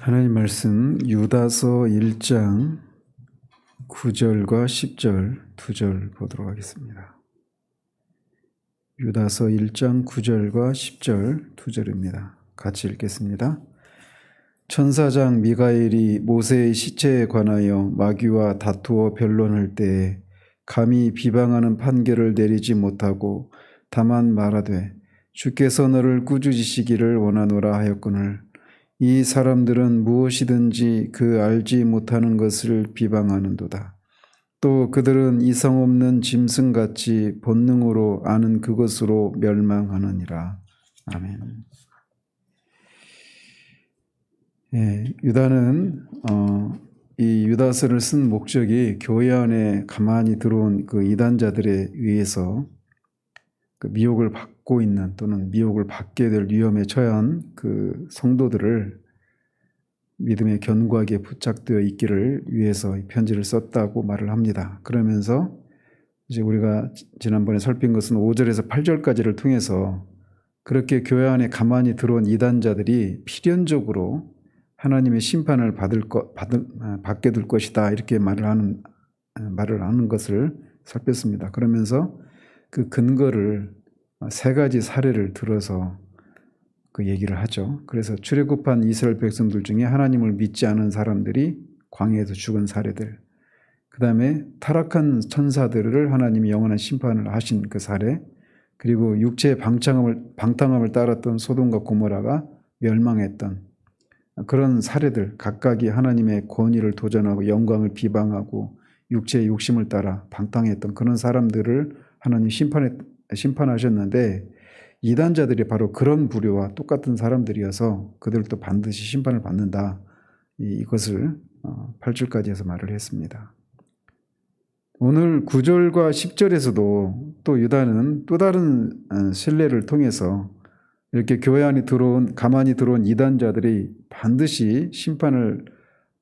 하나님 말씀 유다서 1장 9절과 10절 2절 보도록 하겠습니다. 유다서 1장 9절과 10절 2절입니다. 같이 읽겠습니다. 천사장 미가엘이 모세의 시체에 관하여 마귀와 다투어 변론할 때에 감히 비방하는 판결을 내리지 못하고 다만 말하되 주께서 너를 꾸짖으시기를 원하노라 하였거늘 이 사람들은 무엇이든지 그 알지 못하는 것을 비방하는도다. 또 그들은 이성 없는 짐승같이 본능으로 아는 그것으로 멸망하느니라. 아멘. 유다는 이 유다서를 쓴 목적이 교회 안에 가만히 들어온 그 이단자들에 의해서 그 미혹을 받고 있는 또는 미혹을 받게 될 위험에 처한 그 성도들을 믿음의 견고하게 부착되어 있기를 위해서 이 편지를 썼다고 말을 합니다. 그러면서 이제 우리가 지난번에 살핀 것은 5절에서 8절까지를 통해서 그렇게 교회 안에 가만히 들어온 이단자들이 필연적으로 하나님의 심판을 받게 될 것이다 이렇게 말을 하는 것을 살폈습니다. 그러면서 그 근거를 세 가지 사례를 들어서 그 얘기를 하죠. 그래서 출애굽한 이스라엘 백성들 중에 하나님을 믿지 않은 사람들이 광야에서 죽은 사례들, 그 다음에 타락한 천사들을 하나님이 영원한 심판을 하신 그 사례, 그리고 육체의 방탕함을 따랐던 소돔과 고모라가 멸망했던 그런 사례들, 각각이 하나님의 권위를 도전하고 영광을 비방하고 육체의 욕심을 따라 방탕했던 그런 사람들을 하나님 심판하셨는데 이단자들이 바로 그런 부류와 똑같은 사람들이어서 그들도 반드시 심판을 받는다. 이것을 8절까지 해서 말을 했습니다. 오늘 9절과 10절에서도 또 유다는 또 다른 신뢰를 통해서 이렇게 교회 안에 가만히 들어온 이단자들이 반드시 심판을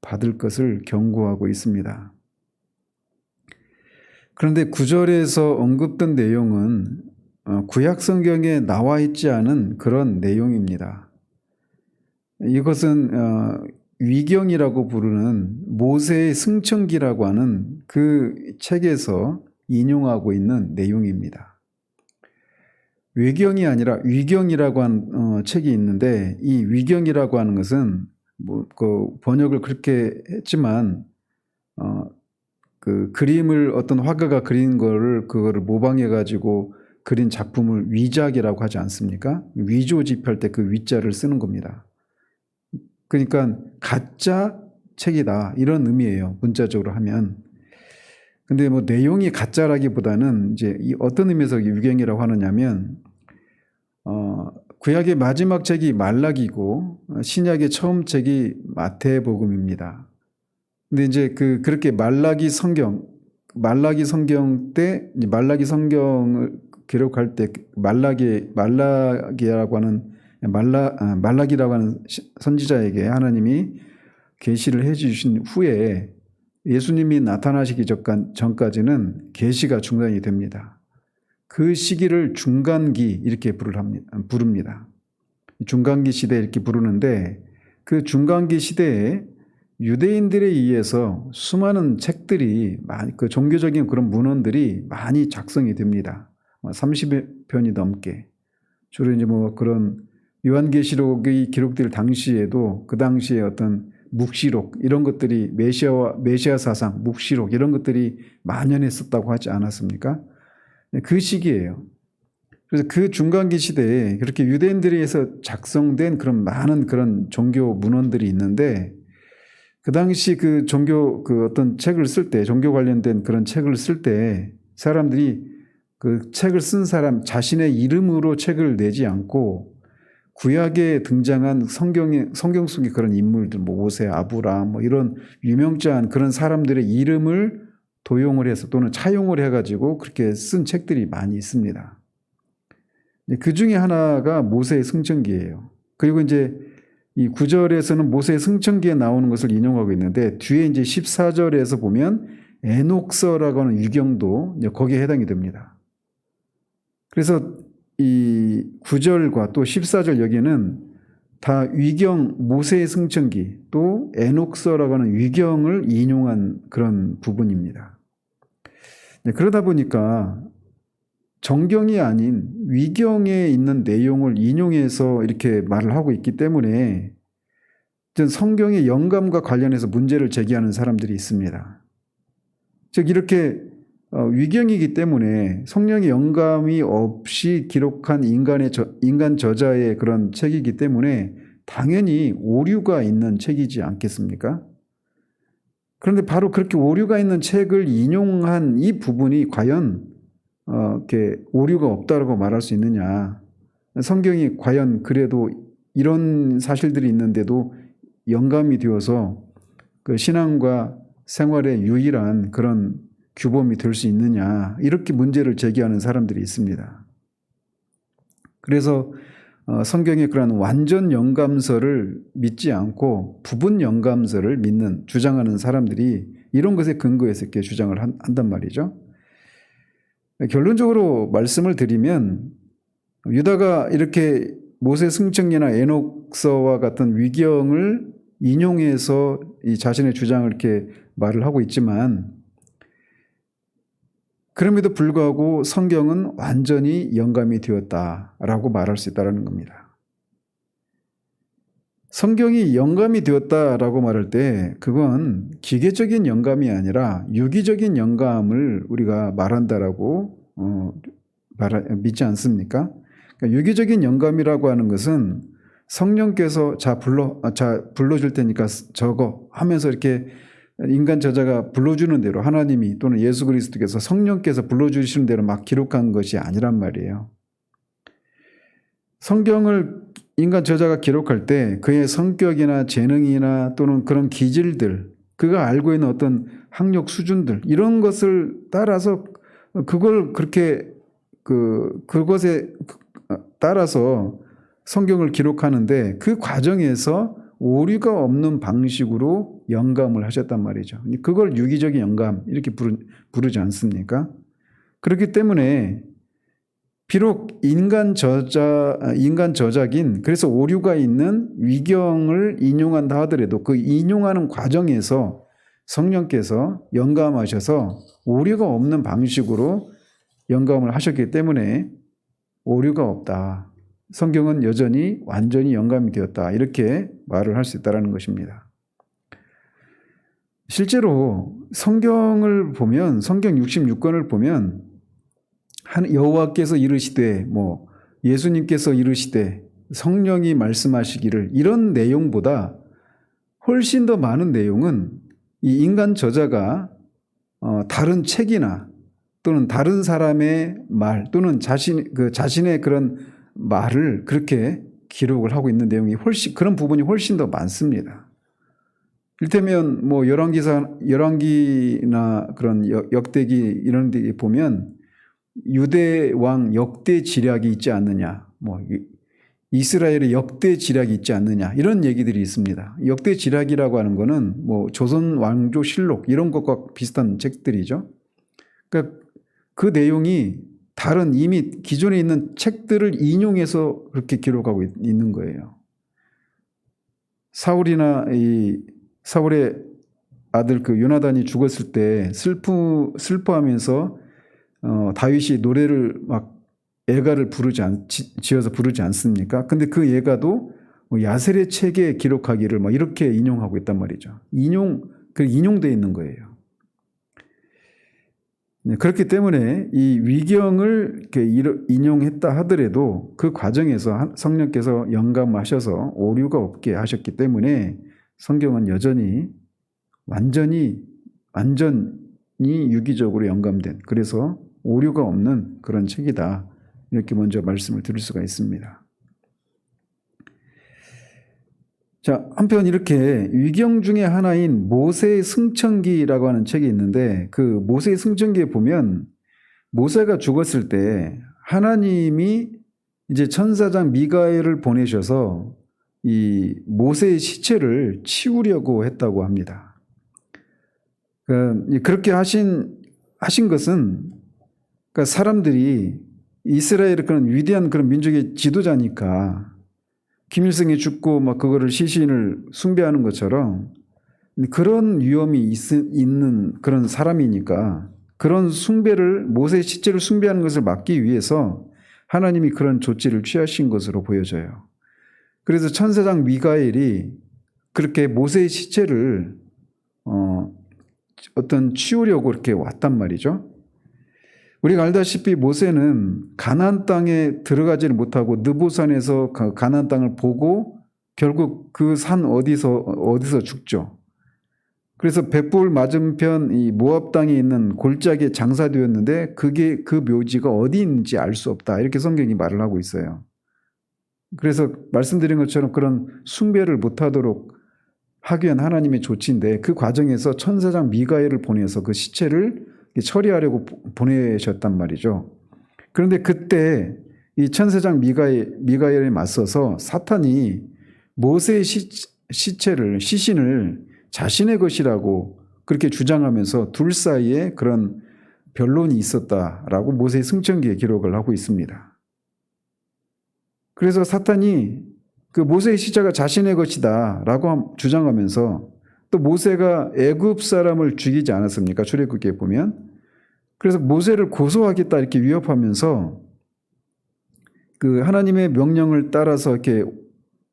받을 것을 경고하고 있습니다. 그런데 9절에서 언급된 내용은 구약 성경에 나와 있지 않은 그런 내용입니다. 이것은 위경이라고 부르는 모세의 승천기라고 하는 그 책에서 인용하고 있는 내용입니다. 외경이 아니라 위경이라고 하는 책이 있는데 이 위경이라고 하는 것은 그 번역을 그렇게 했지만 그 그림을 어떤 화가가 그린 그거를 모방해 가지고 그린 작품을 위작이라고 하지 않습니까? 위조집할 때 그 위자를 쓰는 겁니다. 그러니까 가짜 책이다 이런 의미예요. 문자적으로 하면. 근데 뭐 내용이 가짜라기보다는 이제 어떤 의미에서 위경이라고 하느냐면 구약의 마지막 책이 말라기고 신약의 처음 책이 마태복음입니다. 근데 이제 그렇게 말라기 성경 때 말라기 성경을 기록할 때 말라기라고 하는 선지자에게 하나님이 계시를 해주신 후에 예수님이 나타나시기 전까지는 계시가 중단이 됩니다. 그 시기를 중간기 이렇게 부릅니다. 중간기 시대 이렇게 부르는데 그 중간기 시대에 유대인들에 의해서 수많은 책들이 그 종교적인 그런 문헌들이 많이 작성이 됩니다. 30편이 넘게. 주로 이제 뭐 그런 요한계시록이 기록될 당시에도 그 당시에 어떤 묵시록 이런 것들이 메시아 사상, 묵시록 이런 것들이 만연했었다고 하지 않았습니까? 그 시기예요. 그래서 그 중간기 시대에 그렇게 유대인들에 의해서 작성된 그런 많은 그런 종교 문헌들이 있는데 그 당시 그 어떤 책을 쓸 때, 종교 관련된 그런 책을 쓸 때 사람들이 그 책을 쓴 사람 자신의 이름으로 책을 내지 않고 구약에 등장한 성경 속의 그런 인물들, 뭐 모세, 아브라함, 뭐 이런 유명한 그런 사람들의 이름을 도용을 해서 또는 차용을 해가지고 그렇게 쓴 책들이 많이 있습니다. 그 중에 하나가 모세의 승천기예요. 그리고 이제 이 9절에서는 모세의 승천기에 나오는 것을 인용하고 있는데 뒤에 이제 14절에서 보면 에녹서라고 하는 위경도 거기에 해당이 됩니다. 그래서 이 9절과 또 14절 여기는 다 위경, 모세의 승천기 또 에녹서라고 하는 위경을 인용한 그런 부분입니다. 그러다 보니까 정경이 아닌 위경에 있는 내용을 인용해서 이렇게 말을 하고 있기 때문에 성경의 영감과 관련해서 문제를 제기하는 사람들이 있습니다. 즉 이렇게 위경이기 때문에 성령의 영감이 없이 기록한 인간 저자의 그런 책이기 때문에 당연히 오류가 있는 책이지 않겠습니까? 그런데 바로 그렇게 오류가 있는 책을 인용한 이 부분이 과연 이렇게 오류가 없다고 말할 수 있느냐? 성경이 과연 그래도 이런 사실들이 있는데도 영감이 되어서 그 신앙과 생활의 유일한 그런 규범이 될 수 있느냐, 이렇게 문제를 제기하는 사람들이 있습니다. 그래서 성경의 그런 완전 영감서를 믿지 않고 부분 영감서를 믿는, 주장하는 사람들이 이런 것에 근거해서 이렇게 주장을 한단 말이죠. 결론적으로 말씀을 드리면 유다가 이렇게 모세 승천기나 에녹서와 같은 위경을 인용해서 이 자신의 주장을 이렇게 말을 하고 있지만, 그럼에도 불구하고 성경은 완전히 영감이 되었다라고 말할 수 있다는 겁니다. 성경이 영감이 되었다라고 말할 때 그건 기계적인 영감이 아니라 유기적인 영감을 우리가 말한다라고 믿지 않습니까? 그러니까 유기적인 영감이라고 하는 것은 성령께서 불러줄 테니까 적어 하면서 이렇게 인간 저자가 불러주는 대로 하나님이 또는 예수 그리스도께서 성령께서 불러주시는 대로 막 기록한 것이 아니란 말이에요. 성경을 인간 저자가 기록할 때 그의 성격이나 재능이나 또는 그런 기질들, 그가 알고 있는 어떤 학력 수준들, 이런 것을 따라서 그걸 그렇게 그것에 따라서 성경을 기록하는데 그 과정에서 오류가 없는 방식으로 영감을 하셨단 말이죠. 그걸 유기적인 영감 이렇게 부르지 않습니까? 그렇기 때문에 비록 인간 저작인, 그래서 오류가 있는 위경을 인용한다 하더라도 그 인용하는 과정에서 성령께서 영감하셔서 오류가 없는 방식으로 영감을 하셨기 때문에 오류가 없다. 성경은 여전히 완전히 영감이 되었다. 이렇게 말을 할 수 있다는 것입니다. 실제로 성경을 보면, 성경 66권을 보면 여호와께서 이르시되, 예수님께서 이르시되, 성령이 말씀하시기를, 이런 내용보다 훨씬 더 많은 내용은 이 인간 저자가 다른 책이나 또는 다른 사람의 말 또는 자신의 그런 말을 그렇게 기록을 하고 있는 내용이 그런 부분이 훨씬 더 많습니다. 이를테면 열왕기나 그런 역대기 이런 데 보면 유대 왕 역대 지략이 있지 않느냐, 이스라엘의 역대 지략이 있지 않느냐, 이런 얘기들이 있습니다. 역대 지략이라고 하는 거는 조선 왕조 실록 이런 것과 비슷한 책들이죠. 그러니까 그 내용이 다른 이미 기존에 있는 책들을 인용해서 그렇게 기록하고 있는 거예요. 사울의 아들 요나단이 죽었을 때 슬퍼하면서 다윗이 노래를 애가를 지어서 부르지 않습니까? 근데 그 예가도 야셀의 책에 기록하기를 이렇게 인용하고 있단 말이죠. 인용되어 있는 거예요. 그렇기 때문에 이 위경을 이렇게 인용했다 하더라도 그 과정에서 성령께서 영감하셔서 오류가 없게 하셨기 때문에 성경은 여전히 완전히 유기적으로 영감된, 그래서 오류가 없는 그런 책이다. 이렇게 먼저 말씀을 드릴 수가 있습니다. 자, 한편 이렇게 위경 중에 하나인 모세의 승천기라고 하는 책이 있는데, 그 모세의 승천기에 보면 모세가 죽었을 때 하나님이 이제 천사장 미가엘을 보내셔서 이 모세의 시체를 치우려고 했다고 합니다. 그렇게 하신 것은, 사람들이 이스라엘의 그런 위대한 그런 민족의 지도자니까 김일성이 죽고 막 그거를 시신을 숭배하는 것처럼 그런 위험이 있는 그런 사람이니까 그런 숭배를 모세의 시체를 숭배하는 것을 막기 위해서 하나님이 그런 조치를 취하신 것으로 보여져요. 그래서 천사장 미가엘이 그렇게 모세의 시체를 어떤 치우려고 이렇게 왔단 말이죠. 우리가 알다시피 모세는 가나안 땅에 들어가지를 못하고 느보산에서 가나안 땅을 보고 결국 그 산 어디서 죽죠. 그래서 벳불 맞은편 이 모압 땅에 있는 골짜기에 장사되었는데 그게 그 묘지가 어디 있는지 알 수 없다. 이렇게 성경이 말을 하고 있어요. 그래서 말씀드린 것처럼 그런 숭배를 못하도록 하기 위한 하나님의 조치인데 그 과정에서 천사장 미가엘을 보내서 그 시체를 처리하려고 보내셨단 말이죠. 그런데 그때 이 천사장 미가엘에 맞서서 사탄이 모세의 시신을 자신의 것이라고 그렇게 주장하면서 둘 사이에 그런 변론이 있었다라고 모세의 승천기에 기록을 하고 있습니다. 그래서 사탄이 그 모세의 시체가 자신의 것이다라고 주장하면서 또 모세가 애굽 사람을 죽이지 않았습니까? 출애굽기에 보면. 그래서 모세를 고소하겠다 이렇게 위협하면서 그 하나님의 명령을 따라서 이렇게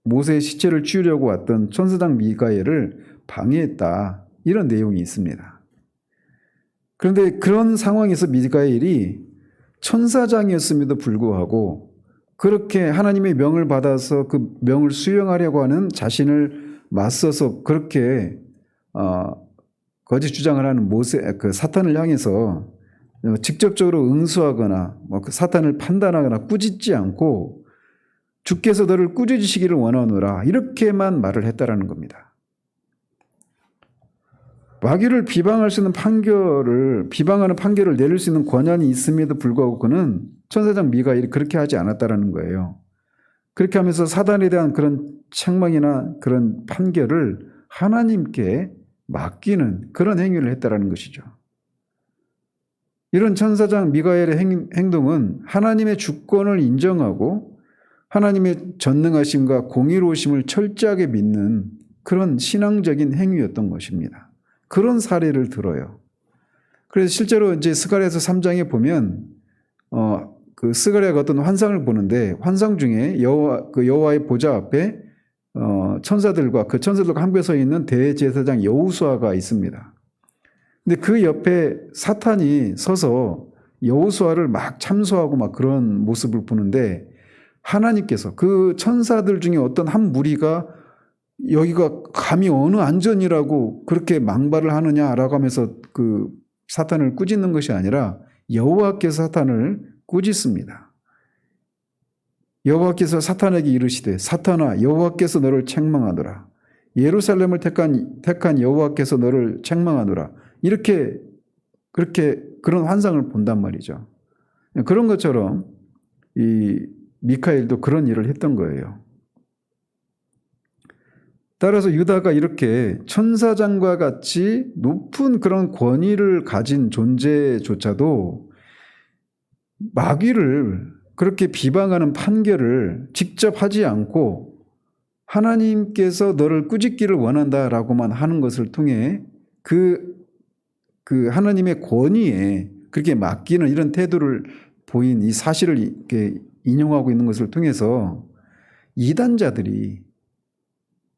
모세의 시체를 치우려고 왔던 천사장 미가엘을 방해했다. 이런 내용이 있습니다. 그런데 그런 상황에서 미가엘이 천사장이었음에도 불구하고 그렇게 하나님의 명을 받아서 그 명을 수행하려고 하는 자신을 맞서서 그렇게 거짓 주장을 하는 그 사탄을 향해서 직접적으로 응수하거나 그 사탄을 판단하거나 꾸짖지 않고 주께서 너를 꾸짖으시기를 원하노라 이렇게만 말을 했다라는 겁니다. 마귀를 비방할 수 있는 비방하는 판결을 내릴 수 있는 권한이 있음에도 불구하고 그는 천사장 미가엘이 그렇게 하지 않았다라는 거예요. 그렇게 하면서 사단에 대한 그런 책망이나 그런 판결을 하나님께 맡기는 그런 행위를 했다라는 것이죠. 이런 천사장 미가엘의 행동은 하나님의 주권을 인정하고 하나님의 전능하심과 공의로우심을 철저하게 믿는 그런 신앙적인 행위였던 것입니다. 그런 사례를 들어요. 그래서 실제로 이제 스가랴서 3장에 보면 그 스가랴가 어떤 환상을 보는데 환상 중에 여호와의 보좌 앞에 천사들과 그 천사들과 함께 서 있는 대제사장 여호수아가 있습니다. 근데 그 옆에 사탄이 서서 여호수아를 막 참소하고 막 그런 모습을 보는데 하나님께서 그 천사들 중에 어떤 한 무리가 여기가 감히 어느 안전이라고 그렇게 망발을 하느냐라고 하면서 그 사탄을 꾸짖는 것이 아니라 여호와께서 사탄을 꾸짖습니다. 여호와께서 사탄에게 이르시되 사탄아 여호와께서 너를 책망하노라. 예루살렘을 택한 여호와께서 너를 책망하노라. 이렇게 그렇게 그런 환상을 본단 말이죠. 그런 것처럼 이 미카엘도 그런 일을 했던 거예요. 따라서 유다가 이렇게 천사장과 같이 높은 그런 권위를 가진 존재조차도 마귀를 그렇게 비방하는 판결을 직접 하지 않고 하나님께서 너를 꾸짖기를 원한다라고만 하는 것을 통해 그 하나님의 권위에 그렇게 맡기는 이런 태도를 보인 이 사실을 이렇게 인용하고 있는 것을 통해서 이단자들이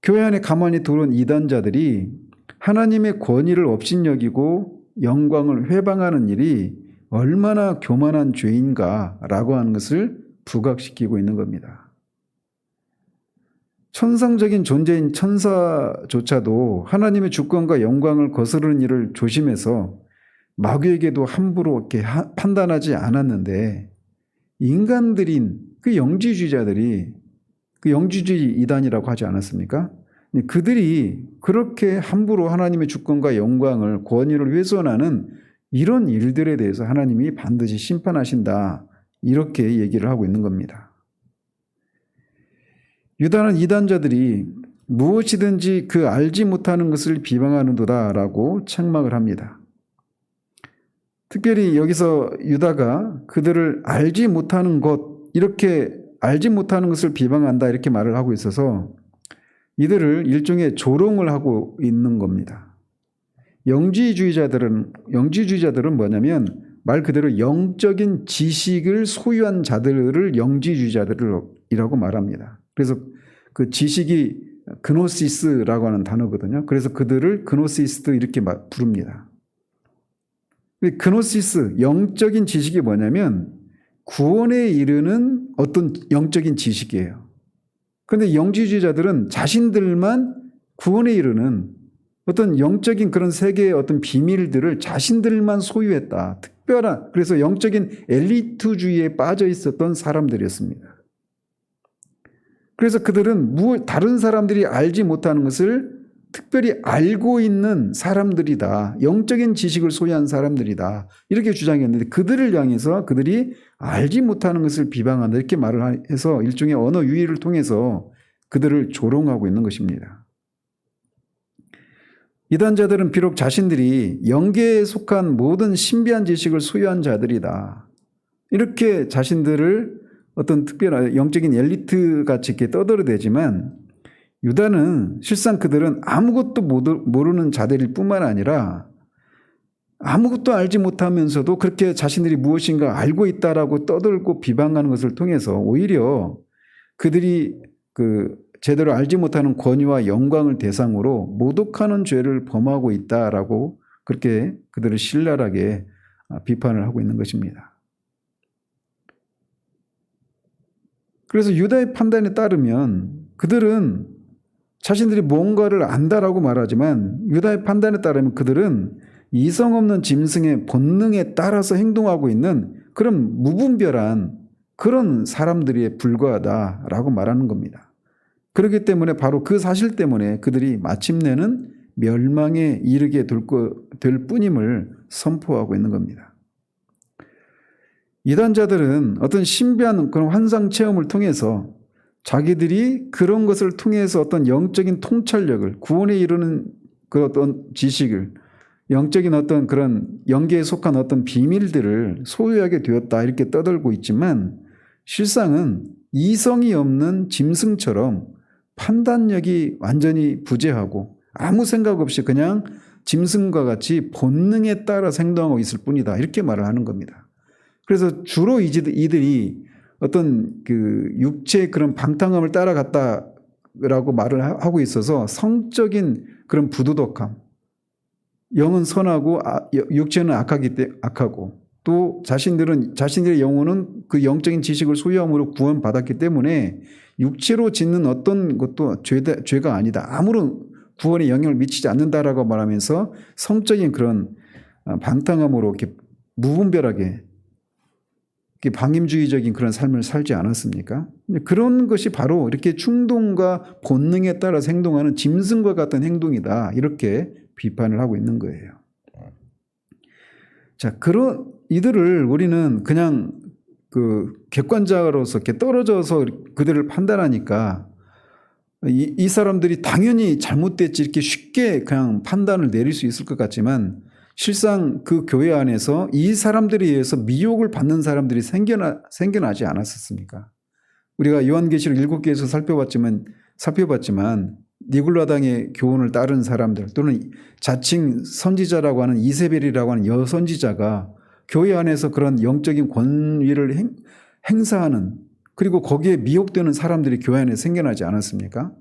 교회 안에 가만히 들어온 이단자들이 하나님의 권위를 업신여기고 영광을 회방하는 일이 얼마나 교만한 죄인가라고 하는 것을 부각시키고 있는 겁니다. 천상적인 존재인 천사조차도 하나님의 주권과 영광을 거스르는 일을 조심해서 마귀에게도 함부로 이렇게 판단하지 않았는데 인간들인 그 영지주의자들이 그 영지주의 이단이라고 하지 않았습니까? 그들이 그렇게 함부로 하나님의 주권과 영광을 권위를 훼손하는 이런 일들에 대해서 하나님이 반드시 심판하신다. 이렇게 얘기를 하고 있는 겁니다. 유다는 이단자들이 무엇이든지 그 알지 못하는 것을 비방하는도다라고 책망을 합니다. 특별히 여기서 유다가 그들을 알지 못하는 것 이렇게 알지 못하는 것을 비방한다 이렇게 말을 하고 있어서 이들을 일종의 조롱을 하고 있는 겁니다. 영지주의자들은 뭐냐면 말 그대로 영적인 지식을 소유한 자들을 영지주의자들이라고 말합니다. 그래서 그 지식이 그노시스라고 하는 단어거든요. 그래서 그들을 그노시스트 이렇게 부릅니다. 그노시스, 영적인 지식이 뭐냐면 구원에 이르는 어떤 영적인 지식이에요. 그런데 영지주의자들은 자신들만 구원에 이르는 어떤 영적인 그런 세계의 어떤 비밀들을 자신들만 소유했다. 특별한, 그래서 영적인 엘리트주의에 빠져 있었던 사람들이었습니다. 그래서 그들은 다른 사람들이 알지 못하는 것을 특별히 알고 있는 사람들이다. 영적인 지식을 소유한 사람들이다. 이렇게 주장했는데 그들을 향해서 그들이 알지 못하는 것을 비방한다. 이렇게 말을 해서 일종의 언어 유희를 통해서 그들을 조롱하고 있는 것입니다. 이단자들은 비록 자신들이 영계에 속한 모든 신비한 지식을 소유한 자들이다. 이렇게 자신들을 어떤 특별한 영적인 엘리트 같이 이렇게 떠들어대지만 유다는 실상 그들은 아무것도 모르는 자들일 뿐만 아니라 아무것도 알지 못하면서도 그렇게 자신들이 무엇인가 알고 있다라고 떠들고 비방하는 것을 통해서 오히려 그들이 제대로 알지 못하는 권위와 영광을 대상으로 모독하는 죄를 범하고 있다라고 그렇게 그들을 신랄하게 비판을 하고 있는 것입니다. 그래서 유다의 판단에 따르면 그들은 자신들이 뭔가를 안다라고 말하지만 유다의 판단에 따르면 그들은 이성 없는 짐승의 본능에 따라서 행동하고 있는 그런 무분별한 그런 사람들에 불과하다라고 말하는 겁니다. 그렇기 때문에 바로 그 사실 때문에 그들이 마침내는 멸망에 이르게 될 뿐임을 선포하고 있는 겁니다. 이단자들은 어떤 신비한 그런 환상 체험을 통해서 자기들이 그런 것을 통해서 어떤 영적인 통찰력을 구원에 이르는 그 어떤 지식을 영적인 어떤 그런 영계에 속한 어떤 비밀들을 소유하게 되었다 이렇게 떠들고 있지만 실상은 이성이 없는 짐승처럼 판단력이 완전히 부재하고 아무 생각 없이 그냥 짐승과 같이 본능에 따라 행동하고 있을 뿐이다 이렇게 말을 하는 겁니다. 그래서 주로 이들이 어떤 그 육체의 그런 방탕함을 따라갔다라고 말을 하고 있어서 성적인 그런 부도덕함, 영은 선하고 육체는 악하고 또 자신들의 영혼은 그 영적인 지식을 소유함으로 구원받았기 때문에 육체로 짓는 어떤 것도 죄가 아니다. 아무런 구원에 영향을 미치지 않는다라고 말하면서 성적인 그런 방탕함으로 이렇게 무분별하게 방임주의적인 그런 삶을 살지 않았습니까? 그런 것이 바로 이렇게 충동과 본능에 따라서 행동하는 짐승과 같은 행동이다. 이렇게 비판을 하고 있는 거예요. 자, 이들을 우리는 그냥 그 객관자로서 이렇게 떨어져서 그들을 판단하니까 이 사람들이 당연히 잘못됐지 이렇게 쉽게 그냥 판단을 내릴 수 있을 것 같지만 실상 그 교회 안에서 이 사람들에 의해서 미혹을 받는 사람들이 생겨나지 않았었습니까? 우리가 요한계시록 7개에서 살펴봤지만 니굴라당의 교훈을 따른 사람들 또는 자칭 선지자라고 하는 이세벨이라고 하는 여선지자가 교회 안에서 그런 영적인 권위를 행사하는 그리고 거기에 미혹되는 사람들이 교회 안에 생겨나지 않았습니까?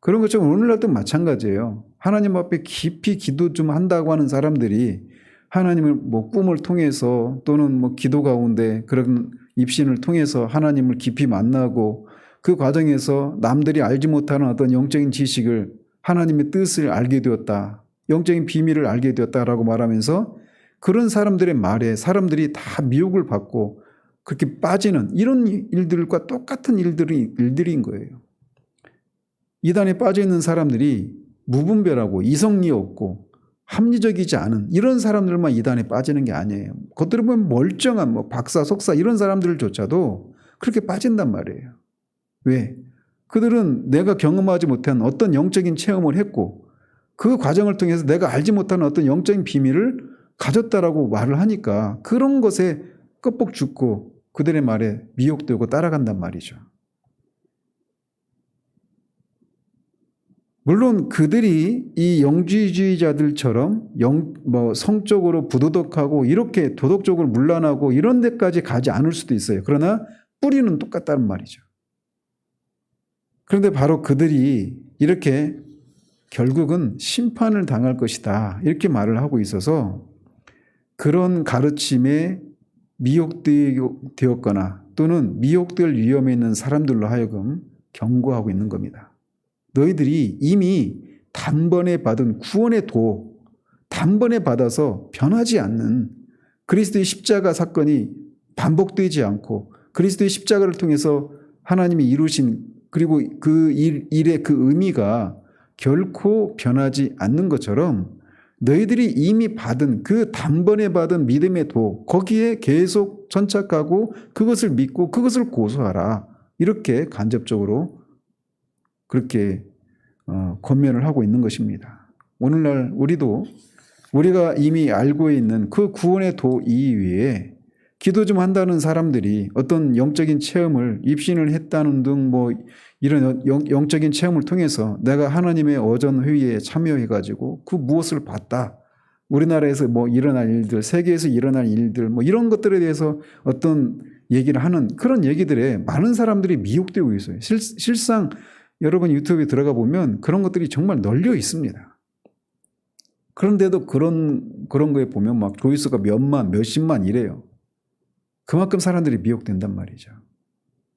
그런 것처럼 오늘날도 마찬가지예요. 하나님 앞에 깊이 기도 좀 한다고 하는 사람들이 하나님을 꿈을 통해서 또는 기도 가운데 그런 입신을 통해서 하나님을 깊이 만나고 그 과정에서 남들이 알지 못하는 어떤 영적인 지식을 하나님의 뜻을 알게 되었다. 영적인 비밀을 알게 되었다라고 말하면서 그런 사람들의 말에 사람들이 다 미혹을 받고 그렇게 빠지는 이런 일들과 똑같은 일들인 거예요. 이단에 빠져 있는 사람들이 무분별하고 이성이 없고 합리적이지 않은 이런 사람들만 이단에 빠지는 게 아니에요. 겉으로 보면 멀쩡한 박사, 석사 이런 사람들조차도 그렇게 빠진단 말이에요. 왜? 그들은 내가 경험하지 못한 어떤 영적인 체험을 했고 그 과정을 통해서 내가 알지 못하는 어떤 영적인 비밀을 가졌다라고 말을 하니까 그런 것에 껍복 죽고 그들의 말에 미혹되고 따라간단 말이죠. 물론 그들이 이 영지주의자들처럼 성적으로 부도덕하고 이렇게 도덕적으로 문란하고 이런 데까지 가지 않을 수도 있어요. 그러나 뿌리는 똑같다는 말이죠. 그런데 바로 그들이 이렇게 결국은 심판을 당할 것이다 이렇게 말을 하고 있어서 그런 가르침에 미혹되었거나 또는 미혹될 위험에 있는 사람들로 하여금 경고하고 있는 겁니다. 너희들이 이미 단번에 받은 구원의 도, 단번에 받아서 변하지 않는 그리스도의 십자가 사건이 반복되지 않고 그리스도의 십자가를 통해서 하나님이 이루신 그리고 그 일의 그 의미가 결코 변하지 않는 것처럼 너희들이 이미 받은 그 단번에 받은 믿음의 도, 거기에 계속 전착하고 그것을 믿고 그것을 고수하라. 이렇게 간접적으로 그렇게 권면을 하고 있는 것입니다. 오늘날 우리가 이미 알고 있는 그 구원의 도 이외에 기도 좀 한다는 사람들이 어떤 영적인 체험을 입신을 했다는 등 이런 영적인 체험을 통해서 내가 하나님의 어전 회의에 참여해가지고 그 무엇을 봤다. 우리나라에서 일어날 일들, 세계에서 일어날 일들, 이런 것들에 대해서 어떤 얘기를 하는 그런 얘기들에 많은 사람들이 미혹되고 있어요. 실상 여러분 유튜브에 들어가 보면 그런 것들이 정말 널려 있습니다. 그런데도 그런 거에 보면 조회수가 몇만, 몇십만 이래요. 그만큼 사람들이 미혹된단 말이죠.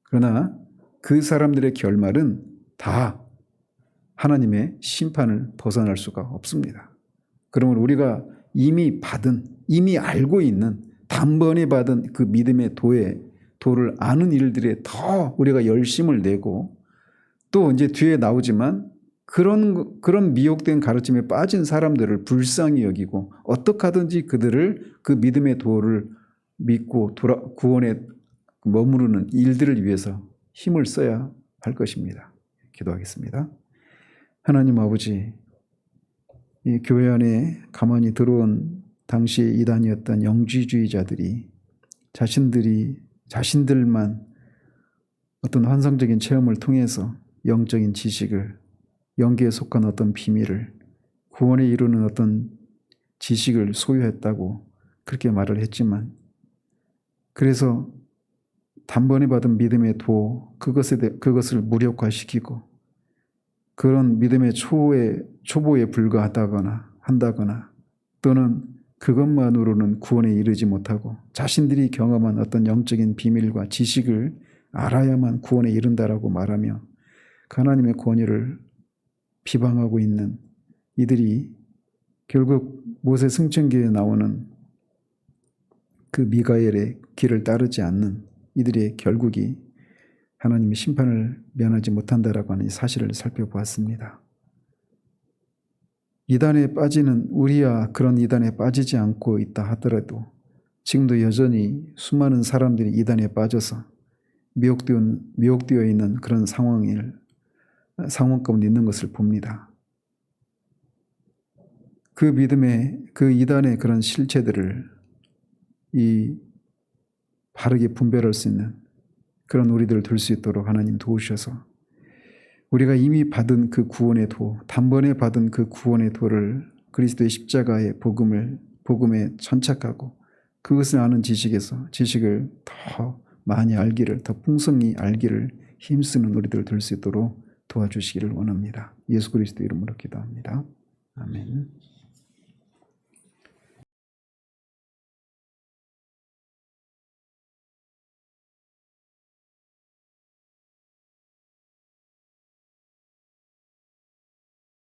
그러나 그 사람들의 결말은 다 하나님의 심판을 벗어날 수가 없습니다. 그러면 우리가 이미 알고 있는 단번에 받은 그 믿음의 도를 아는 일들에 더 우리가 열심을 내고 또 이제 뒤에 나오지만 그런 미혹된 가르침에 빠진 사람들을 불쌍히 여기고 어떻게 하든지 그들을 그 믿음의 도를 믿고 구원에 머무르는 일들을 위해서 힘을 써야 할 것입니다. 기도하겠습니다. 하나님 아버지, 이 교회 안에 가만히 들어온 당시 이단이었던 영지주의자들이 자신들만 어떤 환상적인 체험을 통해서 영적인 지식을, 영계에 속한 어떤 비밀을, 구원에 이루는 어떤 지식을 소유했다고 그렇게 말을 했지만 그래서 단번에 받은 믿음의 도, 그것을 무력화시키고 그런 믿음의 초보에 한다거나 또는 그것만으로는 구원에 이르지 못하고 자신들이 경험한 어떤 영적인 비밀과 지식을 알아야만 구원에 이른다라고 말하며 하나님의 권위를 비방하고 있는 이들이 결국 모세 승천기에 나오는 그 미가엘의 길을 따르지 않는 이들의 결국이 하나님의 심판을 면하지 못한다라고 하는 사실을 살펴보았습니다. 이단에 빠지는 우리야 그런 이단에 빠지지 않고 있다 하더라도 지금도 여전히 수많은 사람들이 이단에 빠져서 미혹되어 있는 그런 상황 가운데 있는 것을 봅니다. 그 이단의 그런 실체들을 바르게 분별할 수 있는 그런 우리들을 될 수 있도록 하나님 도우셔서 우리가 이미 받은 그 구원의 도, 단번에 받은 그 구원의 도를 그리스도의 십자가의 복음에 천착하고 그것을 아는 지식을 더 많이 알기를, 더 풍성히 알기를 힘쓰는 우리들 될 수 있도록 도와주시기를 원합니다. 예수 그리스도 이름으로 기도합니다. 아멘.